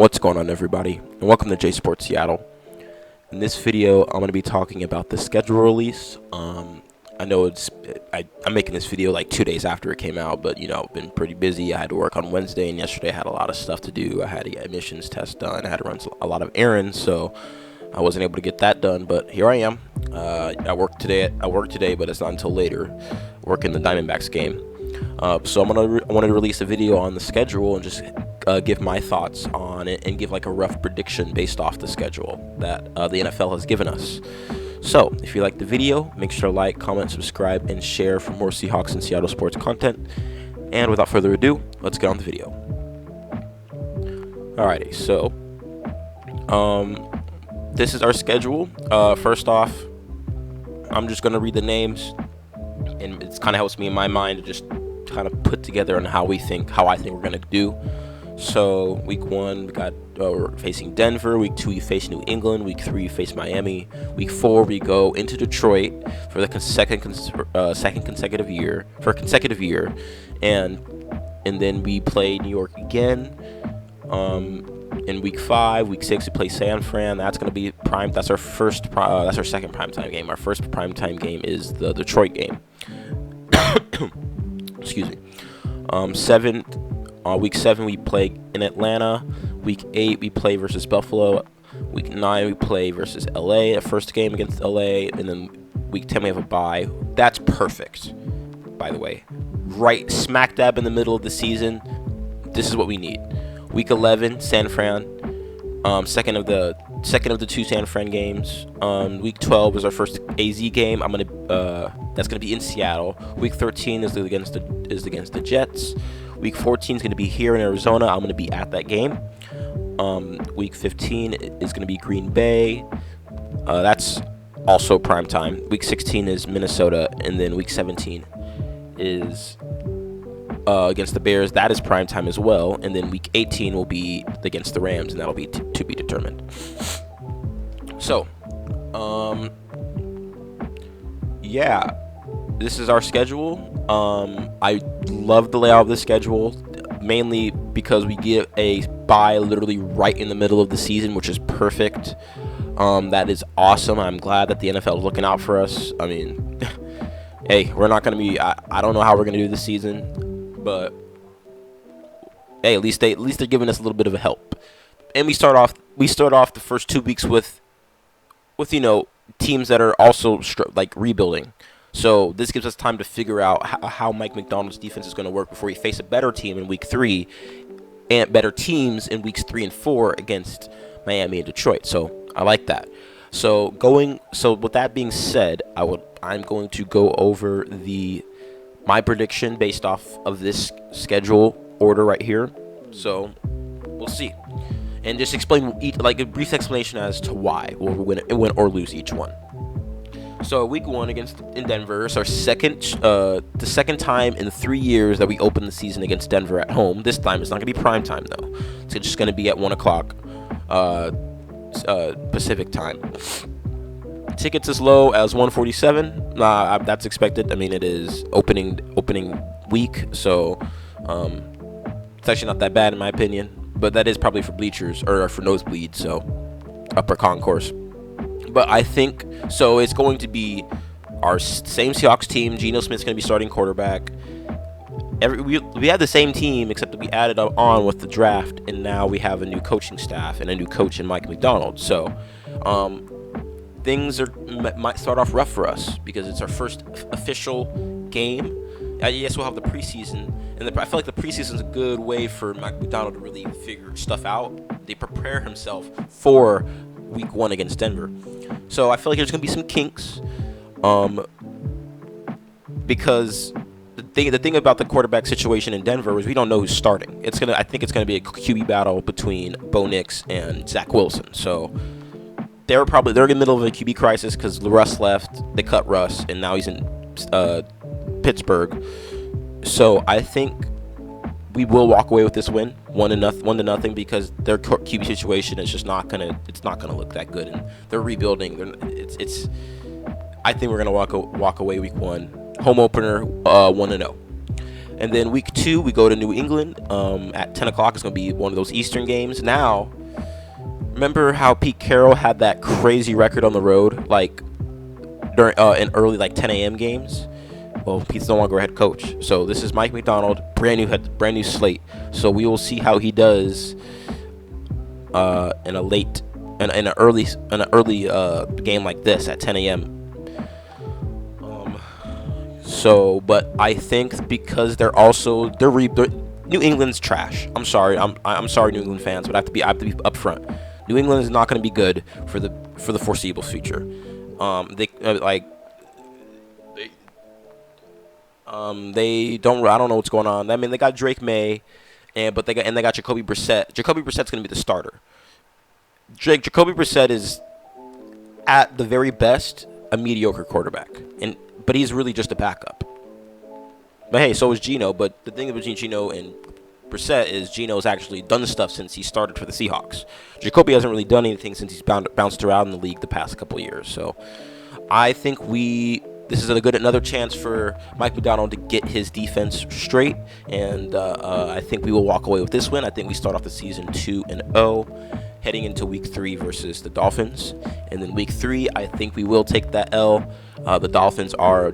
What's going on, everybody, and welcome to J Sports Seattle. In this video, I'm going to be talking about the schedule release. I know I'm making this video like 2 days after it came out, but I've been pretty busy. I had to work on Wednesday, and yesterday I had a lot of stuff to do. I had to get emissions test done. I had to run a lot of errands, so I wasn't able to get that done. But here I am. I work today, but it's not until later. Working the Diamondbacks game. So I wanted to release a video on the schedule and just give my thoughts on it and give like a rough prediction based off the schedule that the NFL has given us. So if you like the video, make sure to like, comment, subscribe, and share for more Seahawks and Seattle sports content. And without further ado, let's get on the video. Alrighty, so this is our schedule. First off, I'm just gonna read the names, and it kind of helps me in my mind to just kind of put together on how I think we're gonna do. So week 1 we're facing Denver. Week 2 we face New England. Week 3 we face Miami. Week 4 we go into Detroit for the second consecutive year, and then we play New York again. In week 5, week 6 we play San Fran. That's gonna be prime. That's our second primetime game. Our first primetime game is the Detroit game. Excuse me. Week 7 we play in Atlanta. Week 8 we play versus Buffalo. Week 9 we play versus LA, a first game against LA, and then week 10 we have a bye. That's perfect, by the way. Right smack dab in the middle of the season. This is what we need. Week 11, San Fran. Second of the 2 San Fran games. Week 12 is our first AZ game. That's gonna be in Seattle. Week 13 is against the Jets. Week 14 is gonna be here in Arizona. I'm gonna be at that game. Week 15 is gonna be Green Bay. That's also prime time. Week 16 is Minnesota, and then week 17 is against the Bears. That is prime time as well. And then week 18 will be against the Rams, and that'll be to be determined. So, yeah, this is our schedule. I love the layout of the schedule, mainly because we get a bye literally right in the middle of the season, which is perfect. That is awesome. I'm glad that the NFL is looking out for us. I mean, hey, we're not going to be. I don't know how we're going to do this season, but hey, at least they're giving us a little bit of a help. And we start off the first 2 weeks with teams that are also rebuilding. So this gives us time to figure out how Mike Macdonald's defense is going to work before we face a better team in week 3 and better teams in weeks 3 and 4 against Miami and Detroit. So I like that. So with that being said, I'm going to go over my prediction based off of this schedule order right here. So we'll see, and just explain a brief explanation as to why we'll win or lose each one. So week 1 in Denver is our the second time in 3 years that we open the season against Denver at home. This time it's not going to be prime time though. It's just going to be at 1 o'clock Pacific time. Tickets as low as $147. That's expected. I mean, it is opening week, so it's actually not that bad in my opinion. But that is probably for bleachers or for nosebleeds, so upper concourse. But I think so. It's going to be our same Seahawks team. Geno Smith's going to be starting quarterback. We had the same team, except that we added on with the draft, and now we have a new coaching staff and a new coach in Mike Macdonald. So things might start off rough for us because it's our first official game. Yes, we'll have the preseason, and I feel like the preseason is a good way for Mike Macdonald to really figure stuff out. They prepare himself for week 1 against Denver. So I feel like there's going to be some kinks because the thing about the quarterback situation in Denver is we don't know who's starting. I think it's going to be a QB battle between Bo Nix and Zach Wilson. So they're in the middle of a QB crisis because Russ left. They cut Russ, and now he's in Pittsburgh. So I think we will walk away with this win, 1-0, because their QB situation is just not gonna look that good, and they're rebuilding. I think we're gonna walk away week 1, home opener, 1-0. And then week 2, we go to New England at 10 o'clock. It's going to be one of those Eastern games. Now, remember how Pete Carroll had that crazy record on the road, like during in early 10 a.m. games? Well, Pete's no longer a head coach. So this is Mike Macdonald, brand new slate. So we will see how he does in an early game like this at 10 a.m. But I think because New England's trash. I'm sorry, New England fans, but I have to be upfront. New England is not going to be good for the foreseeable future. They don't. I don't know what's going on. I mean, they got Drake May, but they got Jacoby Brissett. Jacoby Brissett's going to be the starter. Jacoby Brissett is, at the very best, a mediocre quarterback, but he's really just a backup. But hey, so is Geno. But the thing between Geno and Brissett is Geno's actually done stuff since he started for the Seahawks. Jacoby hasn't really done anything since he's bounced around in the league the past couple of years. So I think this is another chance for Mike Macdonald to get his defense straight, and I think we will walk away with this win. I think we start off the season 2-0, heading into week 3 versus the Dolphins, and then week 3, I think we will take that L. The Dolphins are a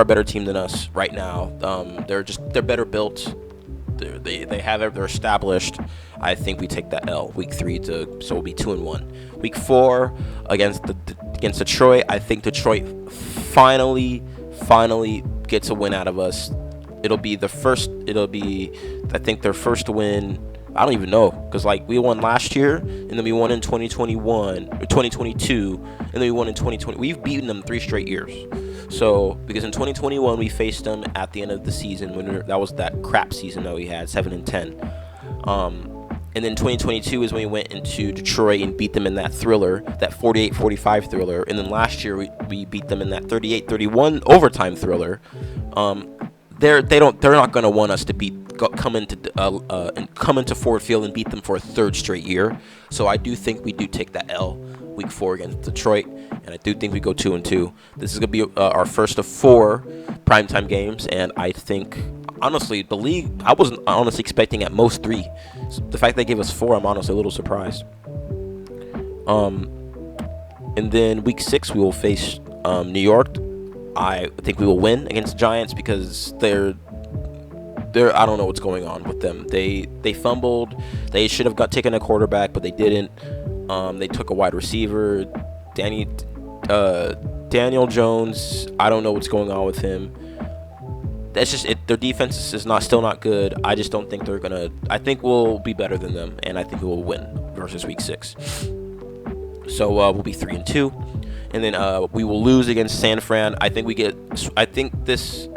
better team than us right now. They're better built. They're established. I think we take that L week 3 so we'll be 2-1. Week 4 against Detroit. I think Detroit finally gets a win out of us. It'll be I think their first win. I don't even know, because we won last year, and then we won in 2021 or 2022, and then we won in 2020. We've beaten them 3 straight years. So because in 2021 we faced them at the end of the season that was that crap season that we had, 7-10. And then 2022 is when we went into Detroit and beat them in that thriller, that 48-45 thriller. And then last year we beat them in that 38-31 overtime thriller. They're not going to want us to come into Ford Field and beat them for a 3rd straight year. So I do think we do take that L week 4 against Detroit, and I do think we go 2-2. This is going to be our first of 4 primetime games, and I think honestly the league, I wasn't honestly expecting at most 3. So the fact they gave us 4, I'm honestly a little surprised. And then week 6 we will face New York. I think we will win against the Giants because they're I don't know what's going on with them. They fumbled. They should have taken a quarterback, but they didn't. They took a wide receiver, Daniel Jones. I don't know what's going on with him. That's just it. Their defense is still not good. I just don't think they're gonna. I think we'll be better than them, and I think we will win versus week 6. So we'll be 3-2. And then we will lose against San Fran. I think this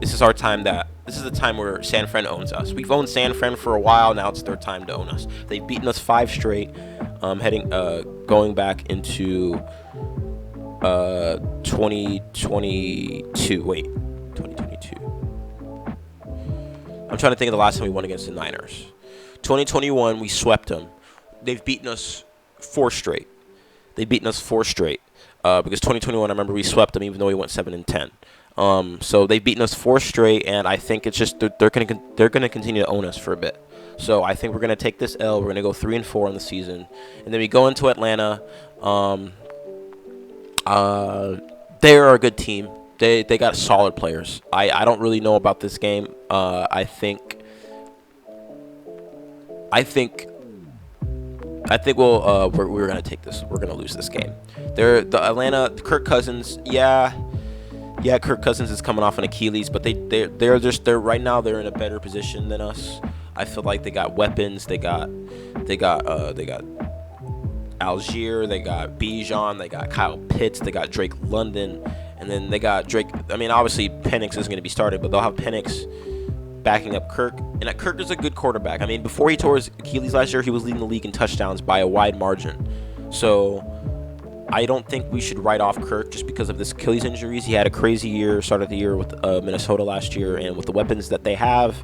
is our time. This is the time where San Fran owns us. We've owned San Fran for a while. Now it's their time to own us. They've beaten us 5 straight, going back into 2022. Wait, 2022. I'm trying to think of the last time we won against the Niners. 2021, we swept them. They've beaten us 4 straight. Because 2021, I remember we swept them even though we went 7-10. So they've beaten us 4 straight, and I think it's just they're gonna continue to own us for a bit. So I think we're gonna take this L. We're gonna go 3-4 in the season, and then we go into Atlanta. They are a good team. They got solid players. I don't really know about this game. I think we're gonna take this. We're gonna lose this game. The Atlanta, Kirk Cousins. Yeah, Kirk Cousins is coming off an Achilles, but they're right now they're in a better position than us. I feel like they got weapons. They got Algier. They got Bijan. They got Kyle Pitts. They got Drake London, and then they got Drake. I mean, obviously Penix is going to be started, but they'll have Penix backing up Kirk, and Kirk is a good quarterback. I mean, before he tore his Achilles last year, he was leading the league in touchdowns by a wide margin. So I don't think we should write off Kirk just because of this Achilles injuries. He had a crazy year, started the year with Minnesota last year, and with the weapons that they have,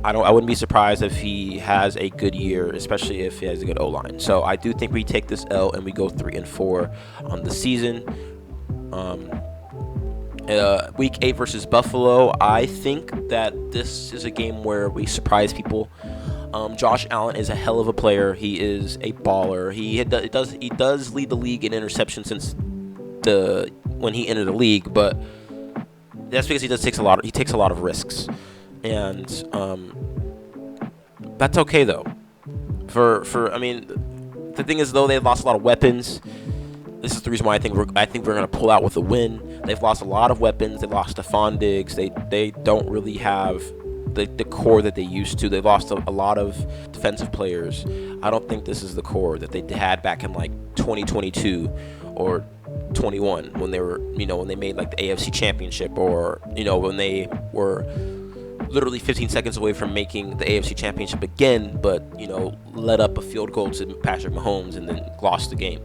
I wouldn't be surprised if he has a good year, especially if he has a good O-line. So I do think we take this L and we go 3-4 on the season. Week 8 versus Buffalo. I think that this is a game where we surprise people. Josh Allen is a hell of a player. He is a baller. He does lead the league in interceptions since when he entered the league, but that's because he takes a lot of risks, and that's okay though. I mean, the thing is though, they've lost a lot of weapons. This is the reason why I think we're going to pull out with a win. They've lost a lot of weapons. They lost Stephon Diggs. They don't really have the core that they used to. They've lost a lot of defensive players. I don't think this is the core that they had back in like 2022 or 21 when they were, when they made like the AFC Championship, or when they were literally 15 seconds away from making the AFC Championship again, but let up a field goal to Patrick Mahomes and then lost the game.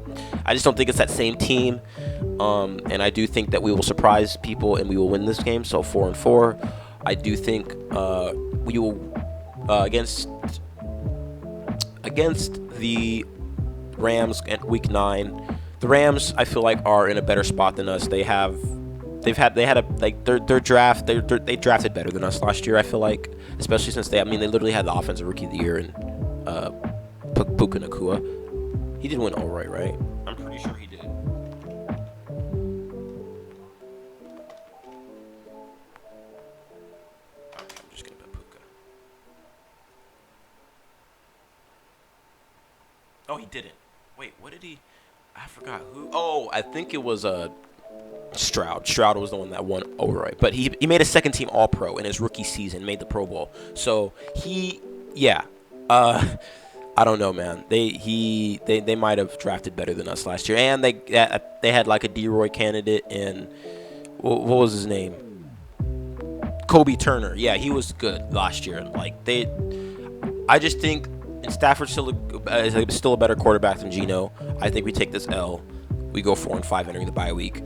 I just don't think it's that same team, and I do think that we will surprise people and we will win this game. So 4-4. I do think we will against the Rams at Week 9. The Rams, I feel like, are in a better spot than us. They drafted better than us last year, I feel like, especially since they literally had the offensive rookie of the year in Puka Nacua. He did win all right? I'm pretty sure he did. Okay, I'm just gonna put Puka. Oh, he didn't. Wait, what did he? I forgot who. Oh, I think it was Stroud. Stroud was the one that won outright, but he made a second team All-Pro in his rookie season, made the Pro Bowl. So I don't know, man. They might have drafted better than us last year, and they had like a D-Roy candidate, and what was his name? Kobe Turner. Yeah, he was good last year. I just think Stafford's still a better quarterback than Geno. I think we take this L. We go 4-5 entering the bye week.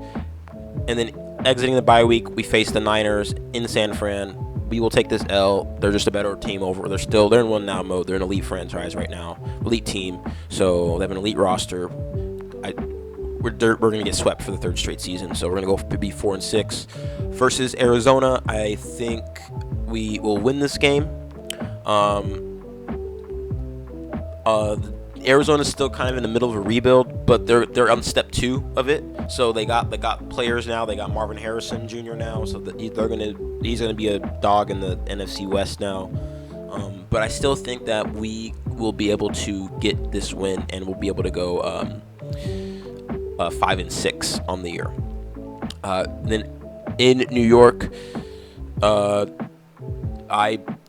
And then exiting the bye week, we face the Niners in San Fran. We will take this L. They're just a better team over. They're in win now mode. They're an elite franchise right now, elite team. So they have an elite roster. We're going to get swept for the third straight season. So we're going to go be 4-6 versus Arizona. I think we will win this game. Arizona's still kind of in the middle of a rebuild, but they're on step 2 of it. So they got players now. They got Marvin Harrison Jr. now, so he's gonna be a dog in the NFC West now. But I still think that we will be able to get this win, and we'll be able to go 5-6 on the year. Then in New York, I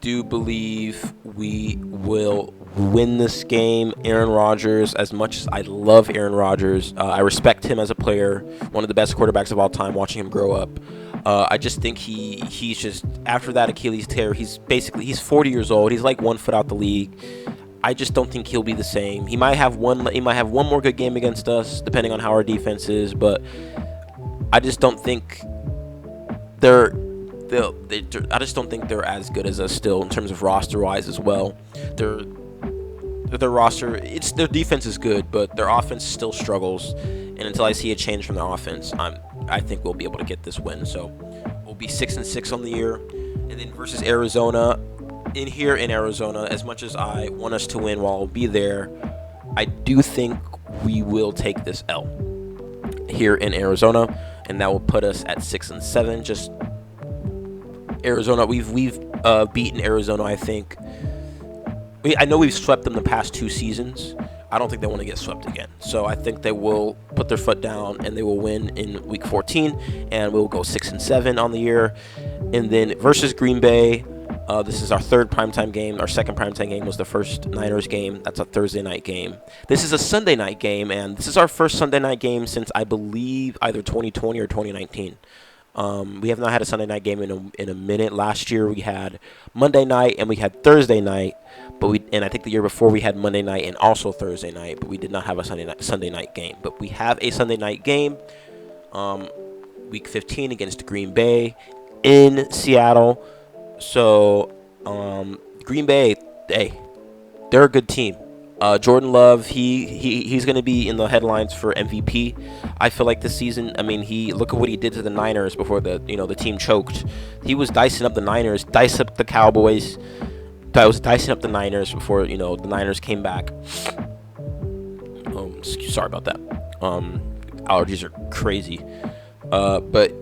do believe we will win this game. Aaron Rodgers, as much as I love Aaron Rodgers, I respect him as a player, one of the best quarterbacks of all time, watching him grow up. I just think he's just, after that Achilles tear, he's 40 years old. He's like 1 foot out the league. I just don't think he'll be the same. He might have one more good game against us, depending on how our defense is, but I just don't think I just don't think they're as good as us still in terms of roster wise as well. Their roster, their defense is good, but their offense still struggles. And until I see a change from their offense, I think we'll be able to get this win. So we'll be 6-6 on the year. And then versus Arizona, in Arizona, as much as I want us to win while I'll be there, I do think we will take this L here in Arizona, and that will put us at 6-7. Just Arizona, we've beaten Arizona, I think. I know we've swept them the past 2 seasons. I don't think they want to get swept again. So I think they will put their foot down and they will win in Week 14, and we'll go 6-7 on the year. And then versus Green Bay, this is our third primetime game. Our second primetime game was the first Niners game. That's a Thursday night game. This is a Sunday night game, and this is our first Sunday night game since, I believe, either 2020 or 2019. We have not had a Sunday night game in a minute. Last year we had Monday night and we had Thursday night, and I think the year before we had Monday night and also Thursday night, but we did not have a Sunday night game. But we have a Sunday night game, Week 15 against Green Bay in Seattle. So Green Bay, hey, they're a good team. Jordan Love, he's going to be in the headlines for MVP. I feel like this season. I mean, look at what he did to the Niners before the team choked. He was dicing up the Niners, dicing up the Cowboys. I was dicing up the Niners before the Niners came back. Sorry about that. Allergies are crazy. But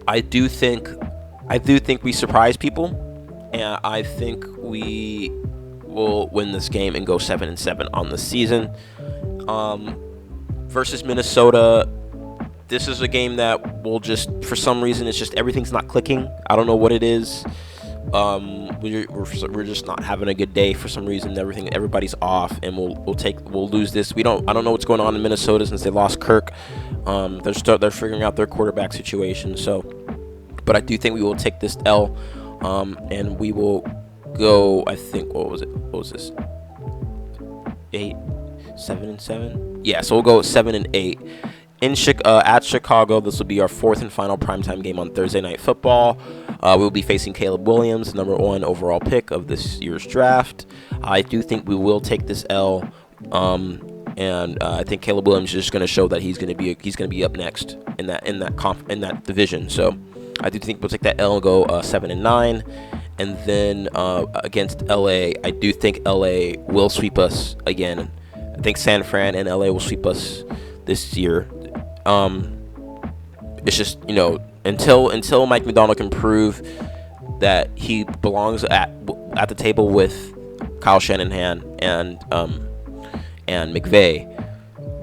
I do think we surprise people, and I think we will win this game and go 7-7 on the season. Versus Minnesota, this is a game that will just, for some reason, it's just everything's not clicking. I don't know what it is. We're just not having a good day for some reason. Everybody's off, and we'll lose this. I don't know what's going on in Minnesota since they lost Kirk. They're figuring out their quarterback situation. So, but I do think we will take this L, and we will go. I think what was this? 7-7. Yeah, so we'll go 7-8. At Chicago, this will be our fourth and final primetime game on Thursday Night Football. We'll be facing Caleb Williams, number 1 overall pick of this year's draft. I do think we will take this L, and I think Caleb Williams is just going to show that he's going to be up next in that division. So I do think we'll take that L and go 7-9, and then against LA, I do think LA will sweep us again. I think San Fran and LA will sweep us this year. It's just until Mike Macdonald can prove that he belongs at the table with Kyle Shanahan and McVay,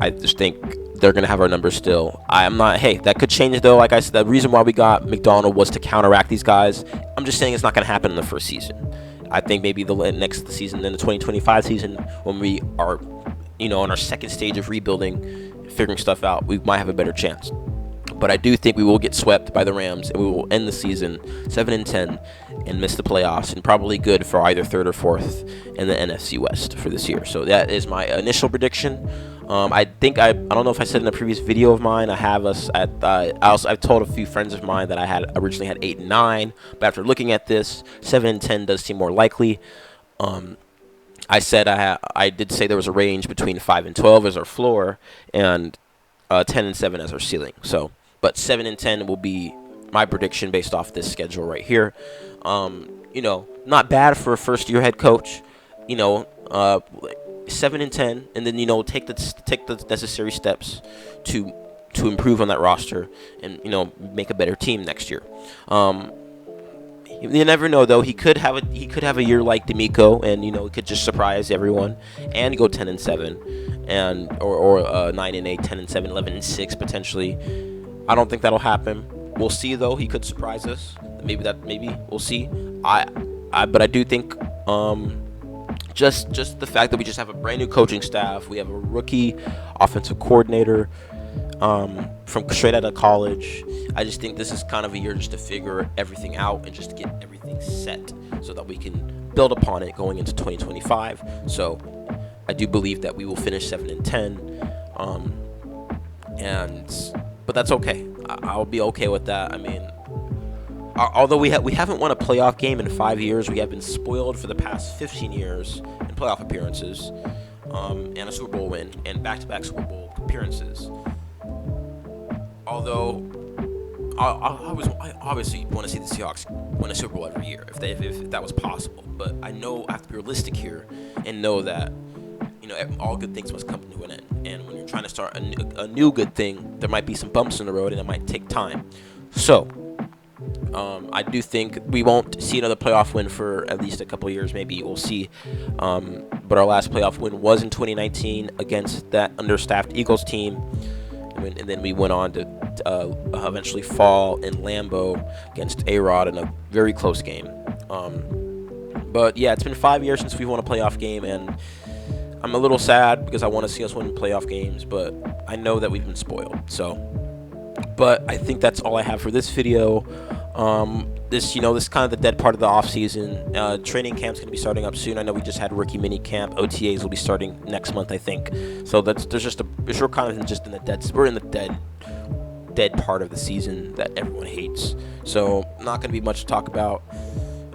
I just think they're gonna have our numbers still. I'm not. Hey, that could change though. Like I said, the reason why we got Macdonald was to counteract these guys. I'm just saying it's not gonna happen in the first season. I think maybe the next season, in the 2025 season, when we are, on our second stage of rebuilding, figuring stuff out, we might have a better chance. But I do think we will get swept by the Rams, and we will end the season 7-10 and miss the playoffs, and probably good for either third or fourth in the NFC West for this year. So that is my initial prediction. I don't know if I said in a previous video of mine, I have us at. I've told a few friends of mine that I originally had 8-9, but after looking at this, 7-10 does seem more likely. I said I did say there was a range between 5-12 as our floor and 10-7 as our ceiling. So, but 7-10 will be my prediction based off this schedule right here. Not bad for a first-year head coach. 7-10, and then take the necessary steps to improve on that roster and make a better team next year. You never know though. He could have a year like D'Amico, and he could just surprise everyone and go 10-7, and or 9-8, 10-7, 11-6 potentially. I don't think that'll happen. We'll see though. He could surprise us. Maybe we'll see. But I do think just the fact that we just have a brand new coaching staff, we have a rookie offensive coordinator from straight out of college. I just think this is kind of a year just to figure everything out and just to get everything set so that we can build upon it going into 2025. So I do believe that we will finish 7-10, but that's okay. I'll be okay with that. I mean, although we haven't won a playoff game in 5 years, we have been spoiled for the past 15 years in playoff appearances, and a Super Bowl win and back-to-back Super Bowl appearances. Although I obviously want to see the Seahawks win a Super Bowl every year if that was possible. But I know I have to be realistic here and know that all good things must come to an end. And when you're trying to start a new good thing, there might be some bumps in the road, and it might take time. So I do think we won't see another playoff win for at least a couple of years. Maybe we'll see. But our last playoff win was in 2019 against that understaffed Eagles team. And then we went on to eventually fall in Lambeau against A-Rod in a very close game. But yeah, it's been 5 years since we won a playoff game, and I'm a little sad because I want to see us win playoff games, but I know that we've been spoiled. So, but I think that's all I have for this video. This is kind of the dead part of the off season. Training camp's gonna be starting up soon. I know we just had rookie mini camp. OTAs will be starting next month, I think. So we're kind of just in the dead part of the season that everyone hates. So not gonna be much to talk about.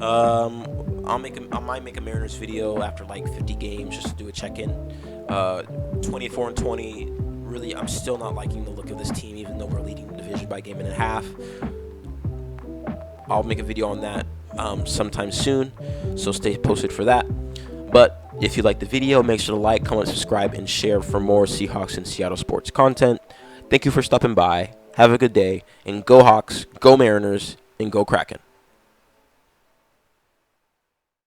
I might make a Mariners video after like 50 games just to do a check-in. 24-20. Really, I'm still not liking the look of this team, even though we're leading the division by a game and a half. I'll make a video on that sometime soon, so stay posted for that. But if you like the video, make sure to like, comment, subscribe, and share for more Seahawks and Seattle sports content. Thank you for stopping by. Have a good day, and go Hawks, go Mariners, and go Kraken.